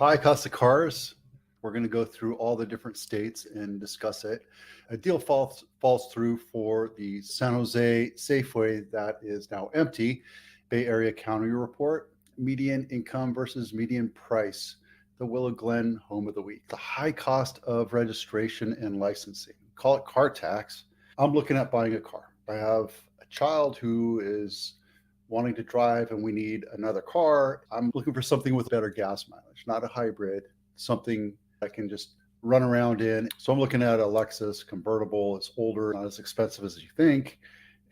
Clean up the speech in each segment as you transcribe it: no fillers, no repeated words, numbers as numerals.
High cost of cars. We're going to go through all the different states and discuss it. A deal falls through for the San Jose Safeway that is now empty. Bay Area County report, median income versus median price. The Willow Glen home of the week. The high cost of registration and licensing. Call it car tax. I'm looking at buying a car. I have a child who is wanting to drive and we need another car. I'm looking for something with better gas mileage, not a hybrid, something I can just run around in. So I'm looking at a Lexus convertible. It's older, not as expensive as you think,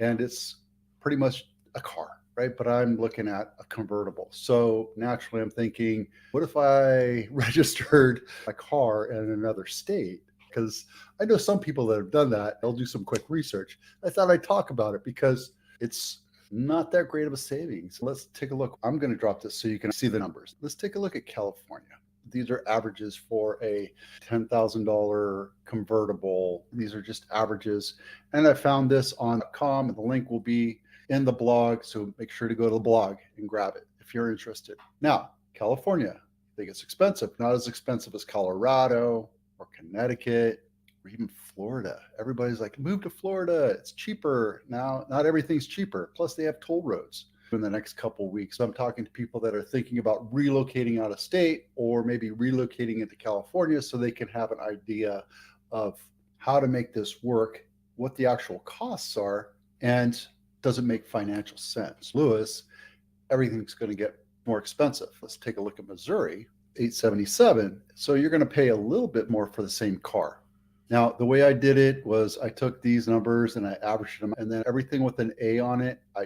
and it's pretty much a car, right? But I'm looking at a convertible. So naturally I'm thinking, what if I registered a car in another state? Because I know some people that have done that. They'll do some quick research. I thought I'd talk about it because it's not that great of a savings. Let's take a look. I'm going to drop this so you can see the numbers. Let's take a look at California. These are averages for a $10,000 convertible. These are just averages. And I found this on .com, and the link will be in the blog. So make sure to go to the blog and grab it if you're interested. Now, California, I think it's expensive. Not as expensive as Colorado or Connecticut or even Florida. Everybody's like, move to Florida. It's cheaper. Now, not everything's cheaper. Plus, they have toll roads in the next couple of weeks. I'm talking to people that are thinking about relocating out of state or maybe relocating into California so they can have an idea of how to make this work, what the actual costs are, and does it make financial sense. Lewis, everything's going to get more expensive. Let's take a look at Missouri, $877. So you're going to pay a little bit more for the same car. Now, the way I did it was I took these numbers and I averaged them, and then everything with an A on it, I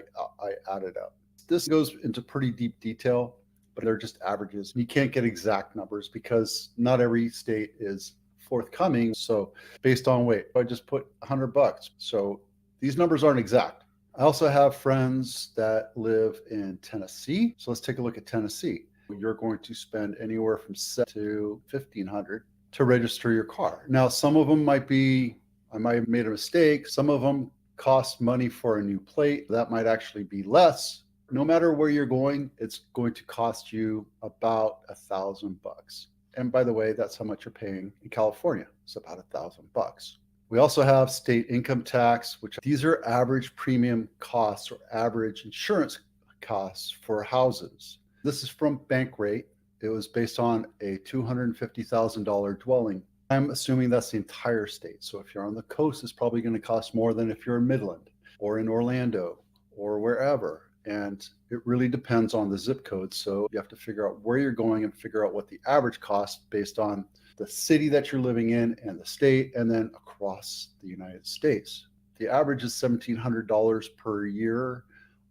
added up. This goes into pretty deep detail, but they're just averages. You can't get exact numbers because not every state is forthcoming. So based on weight, I just put $100. So these numbers aren't exact. I also have friends that live in Tennessee. So let's take a look at Tennessee. You're going to spend anywhere from $700 to $1,500 to register your car. Now, some of them might be, I might have made a mistake. Some of them cost money for a new plate. That might actually be less. No matter where you're going, it's going to cost you about $1,000. And by the way, that's how much you're paying in California. It's about $1,000. We also have state income tax, which these are average premium costs or average insurance costs for houses. This is from Bankrate. It was based on a $250,000 dwelling. I'm assuming that's the entire state. So if you're on the coast, it's probably going to cost more than if you're in Midland or in Orlando or wherever. And it really depends on the zip code. So you have to figure out where you're going and figure out what the average cost based on the city that you're living in and the state, and then across the United States. The average is $1,700 per year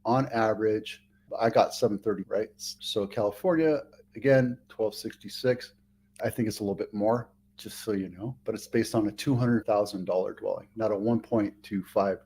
on average. I got $730, right? So California, again, $1,266. I think it's a little bit more, just so you know, but it's based on a $200,000 dwelling, not a $1.25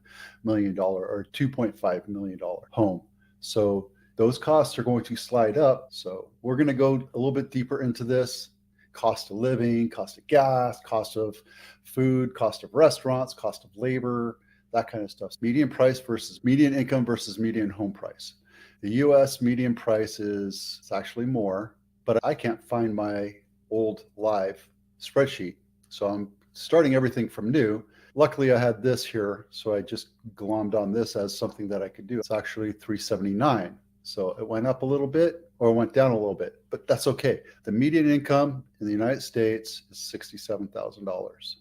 million or $2.5 million home. So those costs are going to slide up. So we're going to go a little bit deeper into this. Cost of living, cost of gas, cost of food, cost of restaurants, cost of labor, that kind of stuff. Median price versus median income versus median home price. The US median price is actually more, but I can't find my old live spreadsheet. So I'm starting everything from new. Luckily, I had this here, so I just glommed on this as something that I could do. It's actually $379. So it went up a little bit or went down a little bit, but that's okay. The median income in the United States is $67,000.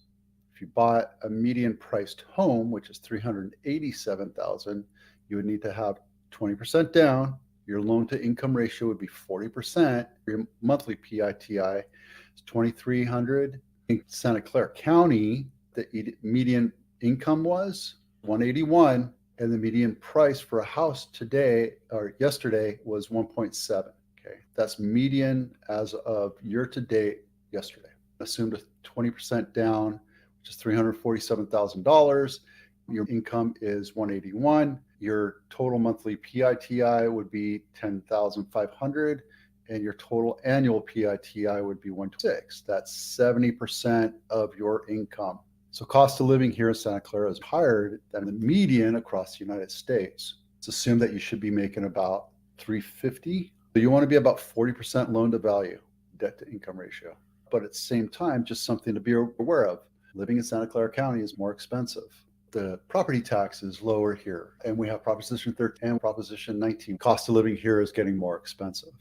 If you bought a median priced home, which is $387,000, you would need to have 20% down. Your loan to income ratio would be 40%. Your monthly PITI is $2,300. In Santa Clara County, the median income was $181, and the median price for a house today or yesterday was 1.7. Okay, that's median as of year to date yesterday. Assumed a 20% down, which is $347,000. Your income is 181. Your total monthly PITI would be 10,500, and your total annual PITI would be 126. That's 70% of your income. So cost of living here in Santa Clara is higher than the median across the United States. It's assumed that you should be making about $350. So you want to be about 40% loan to value. debt to income ratio. But at the same time, just something to be aware of. Living in Santa Clara County is more expensive. The property tax is lower here, and we have Proposition 13 and Proposition 19. Cost of living here is getting more expensive.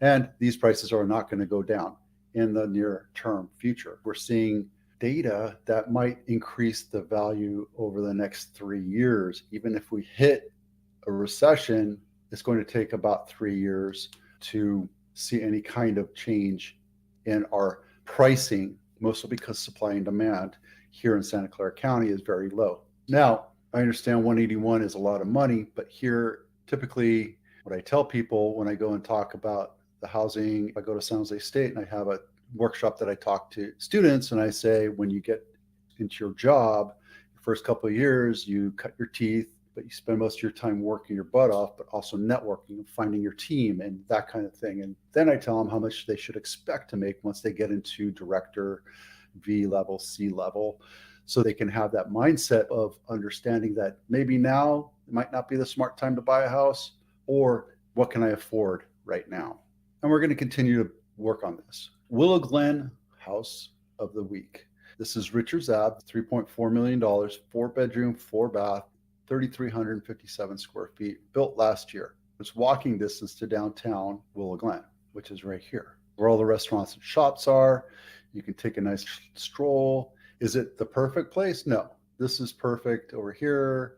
And these prices are not going to go down in the near term future. We're seeing data that might increase the value over the next 3 years. Even if we hit a recession, it's going to take about 3 years to see any kind of change in our pricing, mostly because supply and demand here in Santa Clara County is very low. Now, I understand 181 is a lot of money, but here, typically, what I tell people when I go and talk about the housing, I go to San Jose State and I have a workshop that I talk to students, and I say, when you get into your job, the first couple of years, you cut your teeth, but you spend most of your time working your butt off, but also networking and finding your team and that kind of thing. And then I tell them how much they should expect to make once they get into director, V level, C level, so they can have that mindset of understanding that maybe now might not be the smart time to buy a house, or what can I afford right now? And we're going to continue to work on this. Willow Glen House of the Week. This is Richards Ave, $3.4 million, 4-bedroom, 4-bath, 3,357 square feet, built last year. It's walking distance to downtown Willow Glen, which is right here, where all the restaurants and shops are. You can take a nice stroll. Is it the perfect place? No, this is perfect over here.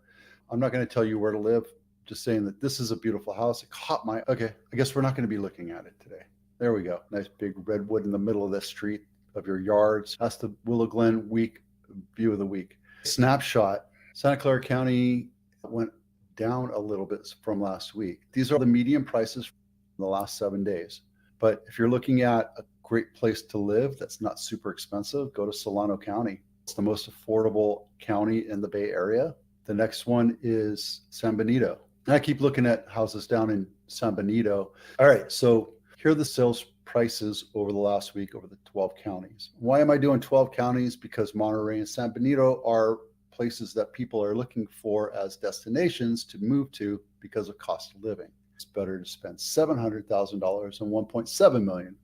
I'm not going to tell you where to live, just saying that this is a beautiful house. It caught my, okay, I guess we're not going to be looking at it today. There we go. Nice big redwood in the middle of the street of your yards. That's the Willow Glen week view of the week. Snapshot. Santa Clara County went down a little bit from last week. These are the median prices from the last 7 days. But if you're looking at a great place to live that's not super expensive, go to Solano County. It's the most affordable county in the Bay Area. The next one is San Benito. And I keep looking at houses down in San Benito. All right, so here are the sales prices over the last week over the 12 counties. Why am I doing 12 counties? Because Monterey and San Benito are places that people are looking for as destinations to move to because of cost of living. It's better to spend $700,000 than $1.7 million,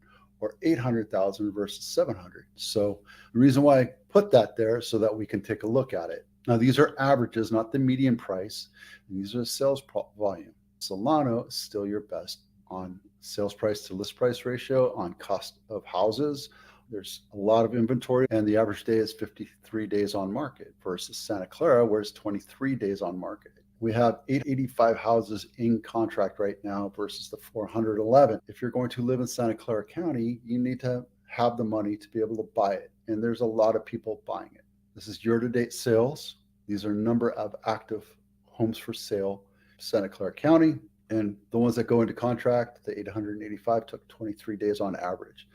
or $800,000 versus $700,000. So the reason why I put that there is so that we can take a look at it. Now, these are averages, not the median price. And these are the sales volume. Solano is still your best on sales price to list price ratio, on cost of houses. There's a lot of inventory, and the average day is 53 days on market versus Santa Clara, where it's 23 days on market. We have 885 houses in contract right now versus the 411. If you're going to live in Santa Clara County, you need to have the money to be able to buy it. And there's a lot of people buying it. This is year-to-date sales. These are number of active homes for sale, Santa Clara County. And the ones that go into contract, the 885 took 23 days on average.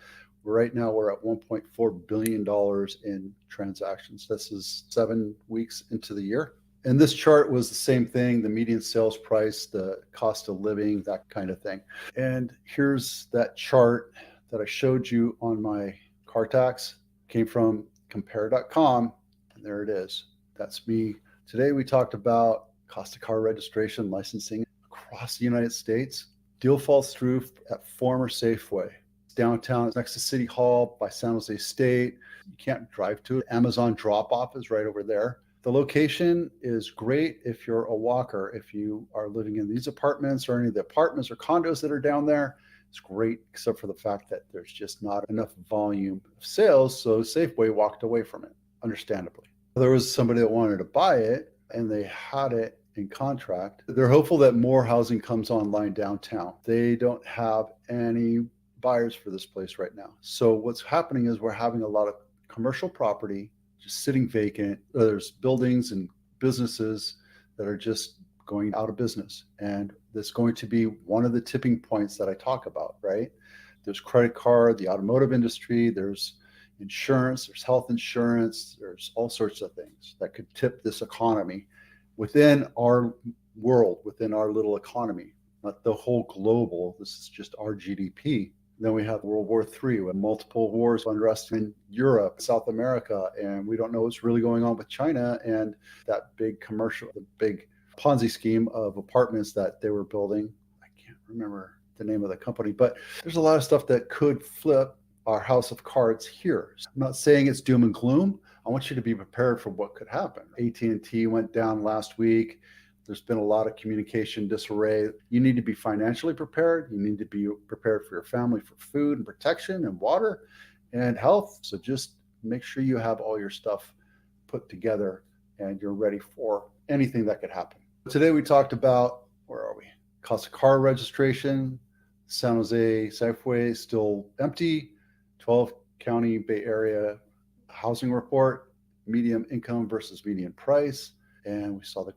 Right now, we're at $1.4 billion in transactions. This is 7 weeks into the year. And this chart was the same thing, the median sales price, the cost of living, that kind of thing. And here's that chart that I showed you on my car tax. Came from compare.com, and there it is. That's me. Today we talked about cost of car registration, licensing across the United States. Deal falls through at former Safeway. Downtown, next to City Hall by San Jose State. You can't drive to it. Amazon drop-off is right over there. The location is great if you're a walker. If you are living in these apartments or any of the apartments or condos that are down there, it's great, except for the fact that there's just not enough volume of sales. So Safeway walked away from it, understandably. There was somebody that wanted to buy it, and they had it in contract. They're hopeful that more housing comes online downtown. They don't have any buyers for this place right now. So what's happening is we're having a lot of commercial property just sitting vacant. There's buildings and businesses that are just going out of business. And that's going to be one of the tipping points that I talk about, right? There's credit card, the automotive industry, there's insurance, there's health insurance, there's all sorts of things that could tip this economy within our world, within our little economy, not the whole global. This is just our GDP. Then we have World War III with multiple wars, unrest in Europe, South America, and we don't know what's really going on with China and that big commercial, the big Ponzi scheme of apartments that they were building. I can't remember the name of the company, but there's a lot of stuff that could flip our house of cards here. I'm not saying it's doom and gloom. I want you to be prepared for what could happen. AT&T went down last week. There's been a lot of communication disarray. You need to be financially prepared. You need to be prepared for your family for food and protection and water and health. So just make sure you have all your stuff put together and you're ready for anything that could happen. Today we talked about, where are we? Cost of car registration, San Jose Safeway still empty, 12 county Bay Area housing report, median income versus median price. And we saw the graph.